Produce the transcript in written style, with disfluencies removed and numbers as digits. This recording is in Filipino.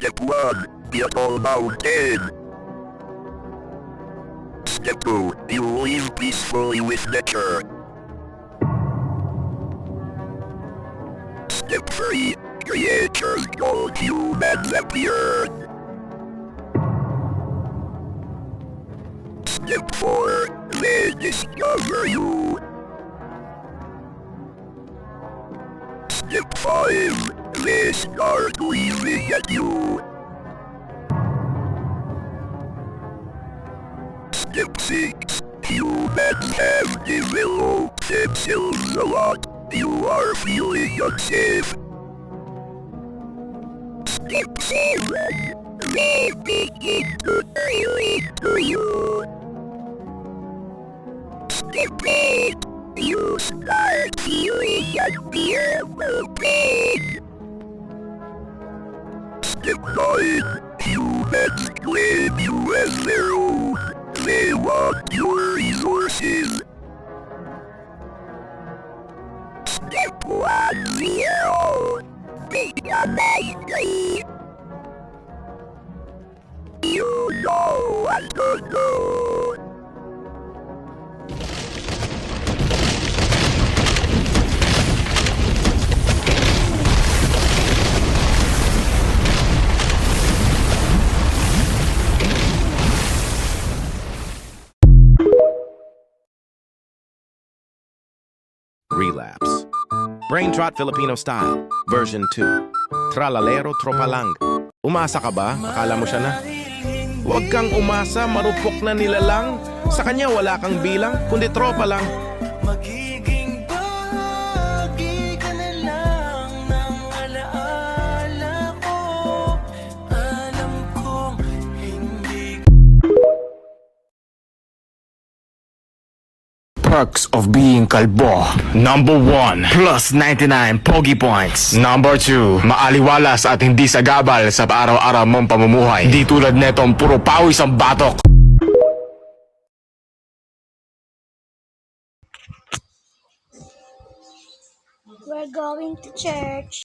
Step 1. Vehicle mounted. Step 2. You live peacefully with nature. Step 3. Creatures called humans appear. Step 4. They discover you. Step 5. They start leaving at you. Step 6. Humans have developed themselves a lot. You are feeling unsafe. Step 7. They begin to relate to you. Step 8. You start feeling unbearable pain. Step 9. Humans claim you as their own. They want your resources. Step 10. Become angry. You know what to do. Relapse. Brain Trot Filipino Style, version 2. Tralalero Tropalang. Umasa ka ba? Akala mo siya na? Huwag kang umasa, marupok na nilalang. Sa kanya wala kang bilang, kundi tropa lang. Magiging bahagi ka na lang ng alaala ko. Alam kong hindi. Perks of being kalbo. Number 1, plus 99 Pogi Points. Number 2, maaliwalas at hindi sagabal sa araw-araw mong pamumuhay. Di tulad netong puro pawis ang batok. We're going to church.